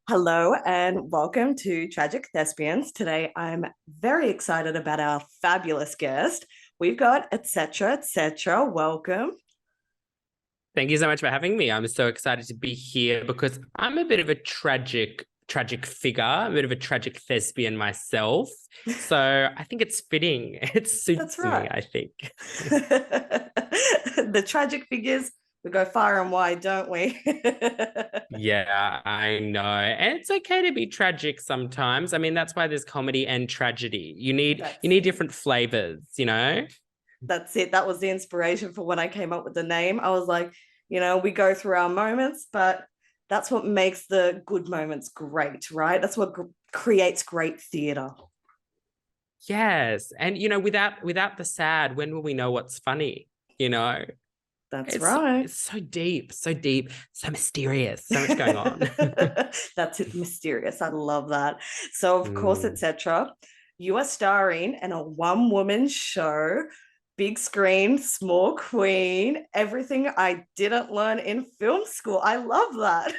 Hello and welcome to Tragic Thespians. Today I'm very excited about our fabulous guest. We've got Etcetera. Welcome. Thank you so much for having me. I'm so excited to be here because I'm a bit of a tragic figure, a bit of a tragic thespian myself. So I think it's fitting. It That's suits me, right. I think. The tragic figures, we go far and wide, don't we? Yeah, I know. And it's okay to be tragic sometimes. I mean, that's why there's comedy and tragedy. You need you That's need it. different flavors, you know? That's it. That was the inspiration for when I came up with the name. I was like, we go through our moments, but that's what makes the good moments great, right? That's what creates great theater. Yes. And without the sad, when will we know what's funny? You know? That's It's right. it's so deep, so mysterious, so much going on. That's it, mysterious. I love that. So, of course, Mm. etc. You are starring in a one-woman show, big screen, small queen, everything I didn't learn in film school. I love that.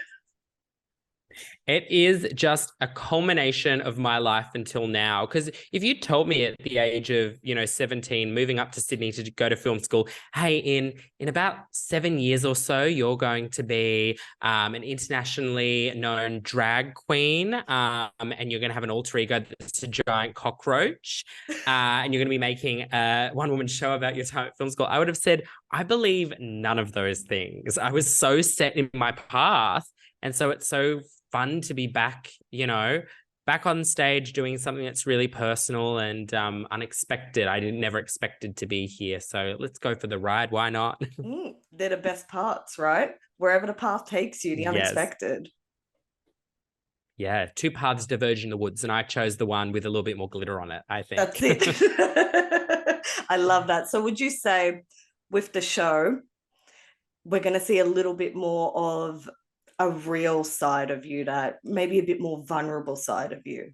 It is just a culmination of my life until now. Because if you told me at the age of, 17, moving up to Sydney to go to film school, hey, in about 7 years or so, you're going to be an internationally known drag queen, and you're going to have an alter ego that's a giant cockroach, and you're going to be making a one-woman show about your time at film school, I would have said, I believe none of those things. I was so set in my path. And so it's so fun to be back, back on stage doing something that's really personal and unexpected. I didn't never expected to be here. So let's go for the ride. Why not? They're the best parts, right? Wherever the path takes you, the Yes. unexpected. Yeah. Two paths diverge in the woods, and I chose the one with a little bit more glitter on it, I That's think. it. I love that. So, would you say with the show, we're going to see a little bit more of a real side of you, that maybe a bit more vulnerable side of you?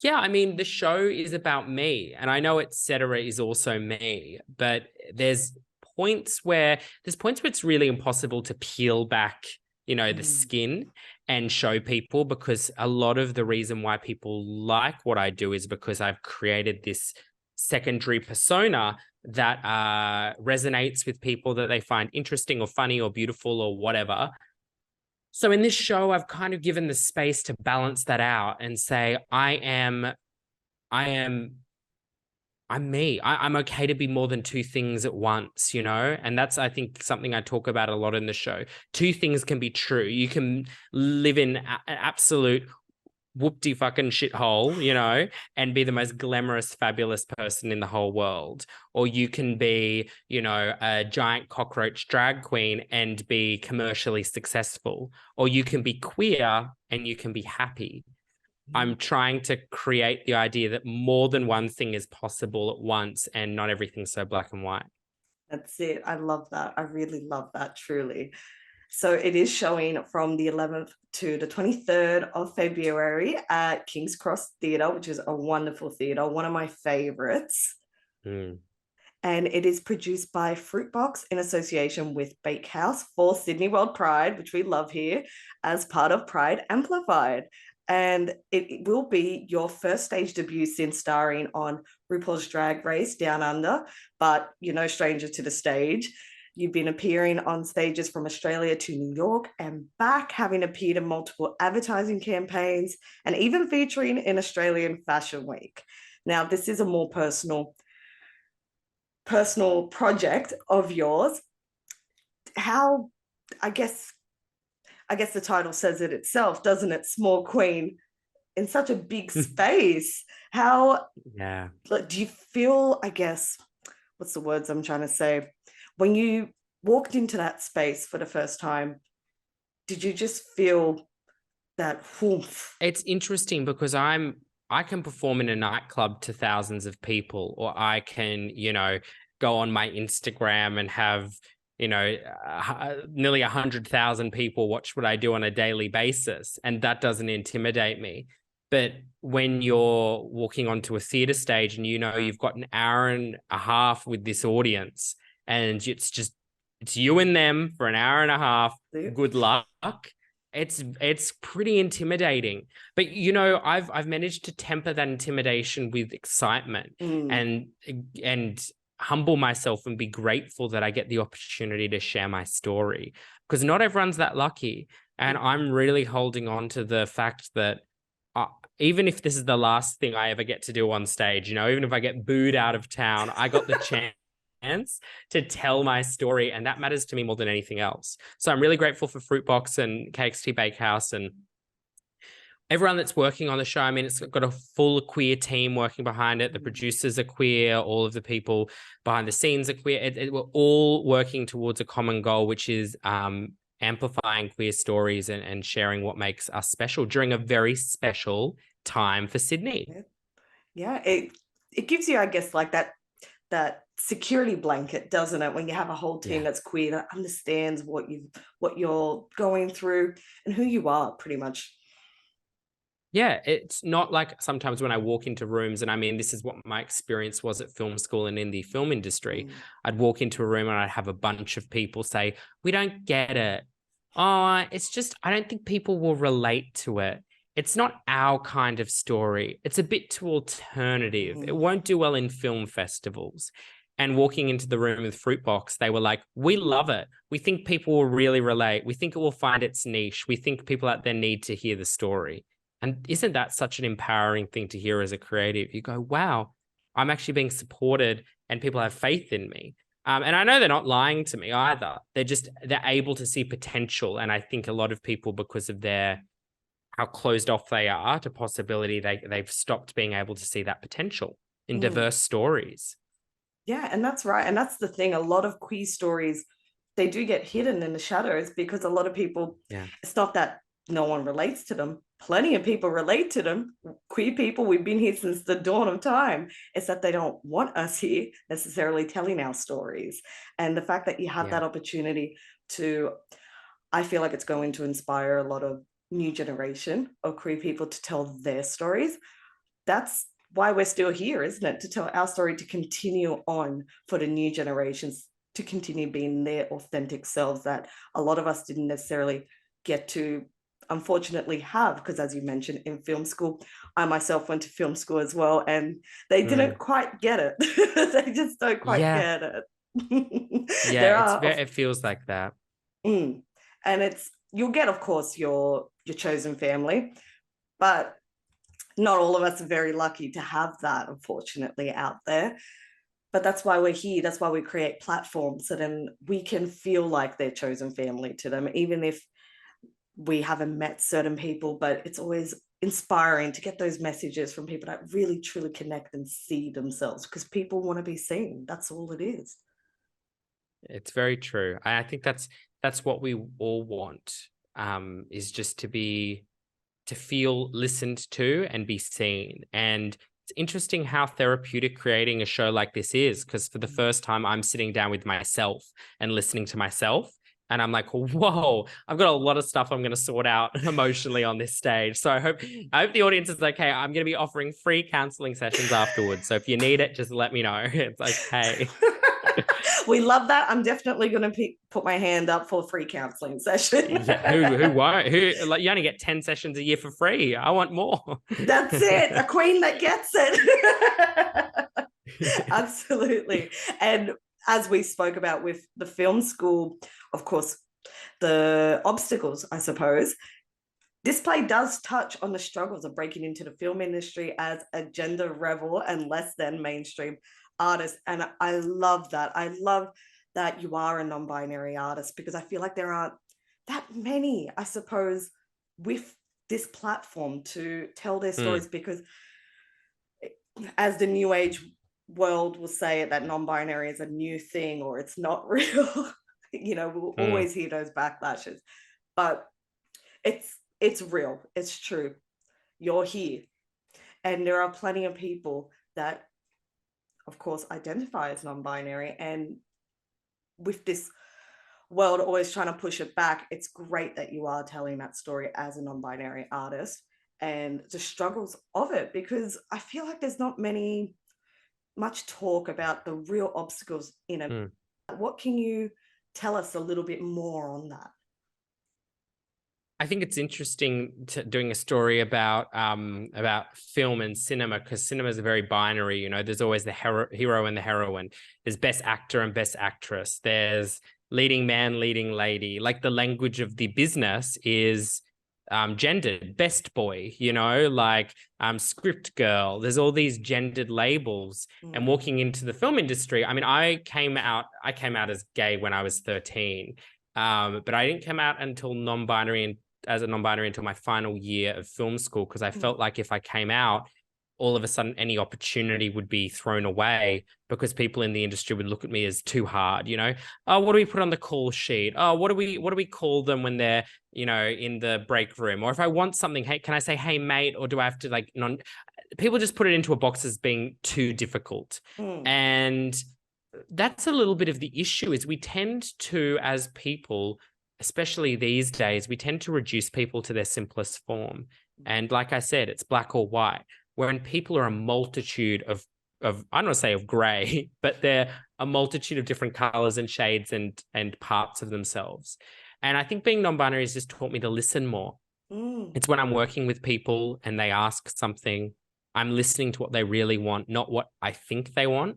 Yeah, I mean, the show is about me, and I know Etcetera is also me, but there's points where it's really impossible to peel back, the Mm. skin and show people, because a lot of the reason why people like what I do is because I've created this secondary persona that resonates with people, that they find interesting or funny or beautiful or whatever. So in this show, I've kind of given the space to balance that out and say, I am, I'm me. I'm okay to be more than two things at once, And that's, I think, something I talk about a lot in the show. Two things can be true. You can live in an absolute whoopty fucking shithole, and be the most glamorous, fabulous person in the whole world. Or you can be, a giant cockroach drag queen and be commercially successful. Or you can be queer and you can be happy. I'm trying to create the idea that more than one thing is possible at once and not everything's so black and white. That's it. I love that. I really love that, truly. So it is showing from the 11th to the 23rd of February at King's Cross Theatre, which is a wonderful theatre, one of my favorites. Mm. And it is produced by Fruitbox in association with bAKEHOUSE for Sydney WordPride, which we love here, as part of Pride Amplified. And it will be your first stage debut since starring on Rupaul's Drag Race Down Under, but you're no stranger to the stage. You've been appearing on stages from Australia to New York and back, having appeared in multiple advertising campaigns and even featuring in Australian Fashion Week. Now, this is a more personal project of yours. How, I guess the title says it itself, doesn't it? Small queen in such a big space. How, Yeah. like, do you feel, I guess, what's the words I'm trying to say, when you walked into that space for the first time, did you just feel that whoomph? It's interesting because I can perform in a nightclub to thousands of people, or I can, go on my Instagram and have, nearly 100,000 people watch what I do on a daily basis, and that doesn't intimidate me. But when you're walking onto a theater stage and you've got an hour and a half with this audience, and it's you and them for an hour and a half, good luck. it's pretty intimidating. But you know, I've managed to temper that intimidation with excitement and humble myself and be grateful that I get the opportunity to share my story, because not everyone's that lucky. And I'm really holding on to the fact that even if this is the last thing I ever get to do on stage, you know, even if I get booed out of town, I got the chance to tell my story, and that matters to me more than anything else. So I'm really grateful for Fruitbox and KXT Bakehouse and everyone that's working on the show. I mean, it's got a full queer team working behind it. The producers are queer. All of the people behind the scenes are queer. We're all working towards a common goal, which is amplifying queer stories and sharing what makes us special during a very special time for Sydney. Yeah, it gives you, I guess, like that security blanket, doesn't it, when you have a whole team that's queer, that understands what you're going through and who you are, pretty much. Yeah, it's not like sometimes when I walk into rooms, and I mean, this is what my experience was at film school and in the film industry. I'd walk into a room and I'd have a bunch of people say, "We don't get it. Oh, it's just, I don't think people will relate to it. It's not our kind of story. It's a bit too alternative. It won't do well in film festivals." And walking into the room with Fruitbox, they were like, "We love it. We think people will really relate. We think it will find its niche. We think people out there need to hear the story." And isn't that such an empowering thing to hear as a creative? You go, wow, I'm actually being supported and people have faith in me. And I know they're not lying to me either. They're able to see potential. And I think a lot of people, because of how closed off they are to possibility, they've stopped being able to see that potential in diverse stories. Yeah, and that's right. And that's the thing. A lot of queer stories, they do get hidden in the shadows because a lot of people, it's not that no one relates to them. Plenty of people relate to them. Queer people, we've been here since the dawn of time. It's that they don't want us here necessarily telling our stories. And the fact that you have that opportunity to, I feel like it's going to inspire a lot of new generation of queer people to tell their stories. That's why we're still here, isn't it? To tell our story, to continue on for the new generations, to continue being their authentic selves that a lot of us didn't necessarily get to, unfortunately, have. Because as you mentioned, in film school, I myself went to film school as well, and they didn't quite get it. They just don't quite get it. It feels like that. And you'll get, of course, your chosen family, but not all of us are very lucky to have that, unfortunately, out there. But that's why we're here. That's why we create platforms, so then we can feel like they're chosen family to them, even if we haven't met certain people. But it's always inspiring to get those messages from people that really, truly connect and see themselves, because people want to be seen. That's all it is. It's very true. I think that's what we all want, is just to feel listened to and be seen. And it's interesting how therapeutic creating a show like this is, because for the first time, I'm sitting down with myself and listening to myself. And I'm like, whoa, I've got a lot of stuff I'm going to sort out emotionally on this stage. So I hope the audience is okay. I'm going to be offering free counseling sessions afterwards. So if you need it, just let me know. It's okay. We love that. I'm definitely going to put my hand up for a free counseling session. Who won't? Like, you only get 10 sessions a year for free. I want more. That's it. A queen that gets it. Absolutely. And as we spoke about with the film school, of course, the obstacles, I suppose, this play does touch on the struggles of breaking into the film industry as a gender rebel and less than mainstream artist. And I love that. I love that you are a non-binary artist, because I feel like there aren't that many, I suppose, with this platform to tell their stories, because as the new age world will say it, that non-binary is a new thing or it's not real. You know, we'll always hear those backlashes, but it's real. It's true. You're here. And there are plenty of people that, of course, identify as non-binary. And with this world always trying to push it back, it's great that you are telling that story as a non-binary artist and the struggles of it, because I feel like there's not much talk about the real obstacles in it. What can you tell us a little bit more on that? I think it's interesting doing a story about film and cinema, because cinema is very binary. You know, there's always the hero and the heroine. There's best actor and best actress. There's leading man, leading lady. Like, the language of the business is gendered. Best boy, you know, like script girl. There's all these gendered labels. And walking into the film industry, I mean, I came out as gay when I was 13. But I didn't come out until as a non-binary until my final year of film school, because I felt like if I came out, all of a sudden any opportunity would be thrown away, because people in the industry would look at me as too hard, you know. Oh, what do we put on the call sheet? Oh, what do we call them when they're, you know, in the break room? Or if I want something, hey, can I say, hey mate, or do I have to like people just put it into a box as being too difficult. And that's a little bit of the issue, is we tend to, as people, especially these days, we tend to reduce people to their simplest form. And like I said, it's black or white. When people are a multitude of I don't want to say of gray, but they're a multitude of different colors and shades and parts of themselves. And I think being non-binary has just taught me to listen more. It's when I'm working with people and they ask something, I'm listening to what they really want, not what I think they want.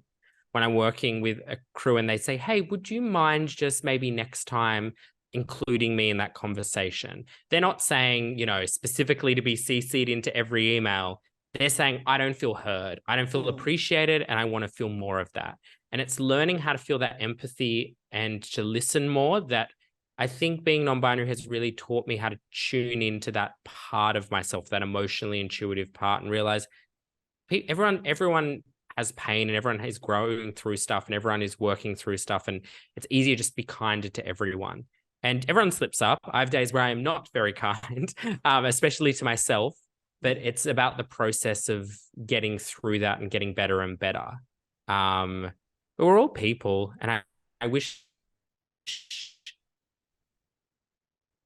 When I'm working with a crew and they say, hey, would you mind just maybe next time including me in that conversation? They're not saying, you know, specifically to be CC'd into every email. They're saying, I don't feel heard. I don't feel appreciated, and I want to feel more of that. And it's learning how to feel that empathy and to listen more, that I think being non-binary has really taught me how to tune into that part of myself, that emotionally intuitive part, and realize everyone has pain, and everyone is growing through stuff, and everyone is working through stuff. And it's easier just to be kinder to everyone. And everyone slips up. I have days where I am not very kind, especially to myself. But it's about the process of getting through that and getting better and better. But we're all people, and I wish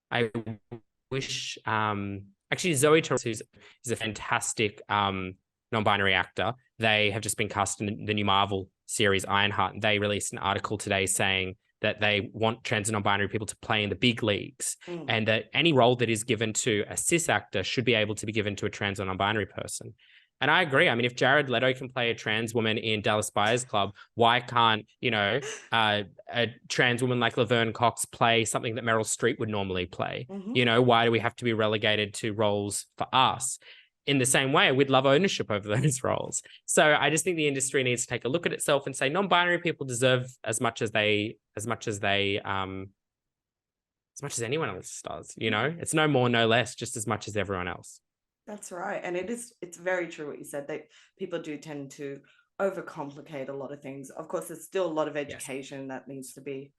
actually Zoe Torres, who's a fantastic non-binary actor. They have just been cast in the new Marvel series Ironheart, and they released an article today saying that they want trans and non-binary people to play in the big leagues, and that any role that is given to a cis actor should be able to be given to a trans or non-binary person. And I agree. I mean, if Jared Leto can play a trans woman in Dallas Buyers Club, why can't, you know, a trans woman like Laverne Cox play something that Meryl Streep would normally play? You know, why do we have to be relegated to roles for us? In the same way, we'd love ownership over those roles. So I just think the industry needs to take a look at itself and say non-binary people deserve as much as anyone else does. You know, it's no more, no less, just as much as everyone else. That's right. And it's very true what you said, that people do tend to overcomplicate a lot of things. Of course, there's still a lot of education that needs to be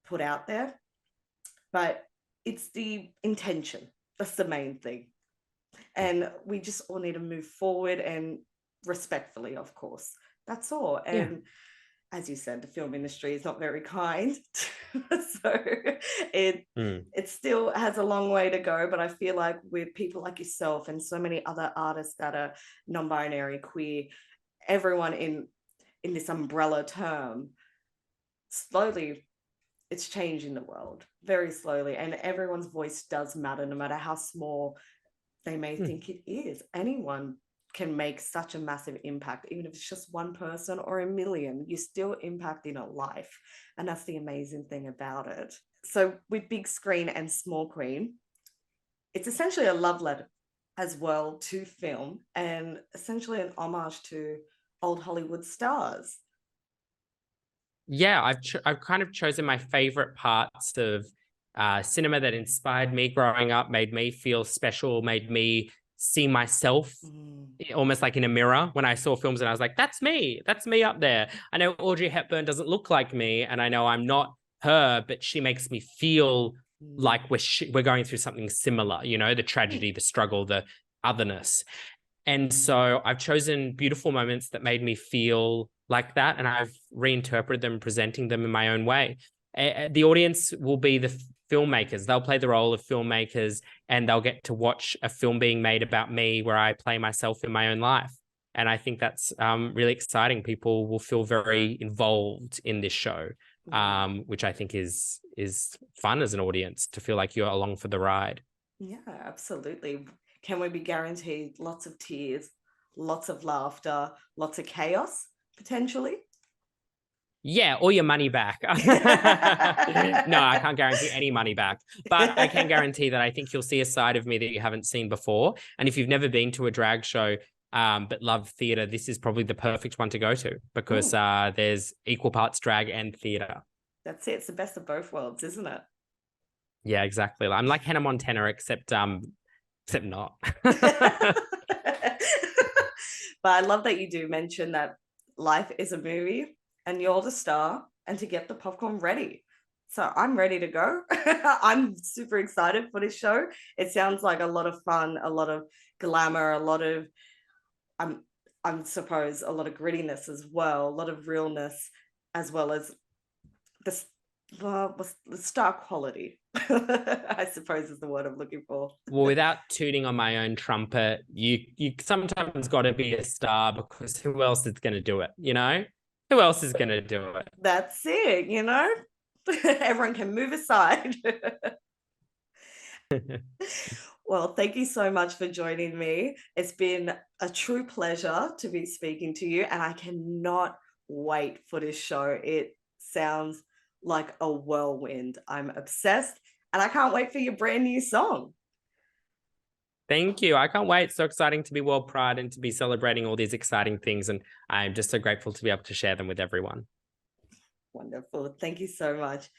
put out there, but it's the intention. That's the main thing. And we just all need to move forward, and respectfully, of course. That's all. And as you said, the film industry is not very kind. So it still has a long way to go. But I feel like with people like yourself and so many other artists that are non-binary, queer, everyone in this umbrella term, slowly it's changing the world, very slowly. And everyone's voice does matter, no matter how small they may think it is. Anyone can make such a massive impact, even if it's just one person or a million. You're still impacting a life, and that's the amazing thing about it. So with Big Screen and Small Queen, it's essentially a love letter as well to film, and essentially an homage to old Hollywood stars. Yeah, I've kind of chosen my favorite parts of cinema that inspired me growing up, made me feel special, made me see myself almost like in a mirror when I saw films, and I was like, that's me up there. I know Audrey Hepburn doesn't look like me, and I know I'm not her, but she makes me feel like we're going through something similar, you know, the tragedy, the struggle, the otherness. And so I've chosen beautiful moments that made me feel like that, and I've reinterpreted them, presenting them in my own way. The audience will be the filmmakers. They'll play the role of filmmakers, and they'll get to watch a film being made about me where I play myself in my own life. And I think that's really exciting. People will feel very involved in this show. which I think is fun as an audience to feel like you're along for the ride. Yeah, absolutely. Can we be guaranteed lots of tears, lots of laughter, lots of chaos, potentially? Yeah, or your money back. No, I can't guarantee any money back, but I can guarantee that I think you'll see a side of me that you haven't seen before. And if you've never been to a drag show, but love theatre, this is probably the perfect one to go to because there's equal parts drag and theatre. That's it. It's the best of both worlds, isn't it? Yeah, exactly. I'm like Hannah Montana, except not. But I love that you do mention that life is a movie and you're the star, and to get the popcorn ready. So I'm ready to go. I'm super excited for this show. It sounds like a lot of fun, a lot of glamour, a lot of I'm suppose a lot of grittiness as well, a lot of realness, as well as the the star quality. I suppose is the word I'm looking for. Well, without tooting on my own trumpet, you sometimes got to be a star because who else is going to do it? You know, who else is going to do it? That's it. Everyone can move aside. Well, thank you so much for joining me. It's been a true pleasure to be speaking to you, and I cannot wait for this show. It sounds like a whirlwind. I'm obsessed, and I can't wait for your brand new song. Thank you. I can't wait. It's so exciting to be World Pride and to be celebrating all these exciting things. And I'm just so grateful to be able to share them with everyone. Wonderful. Thank you so much.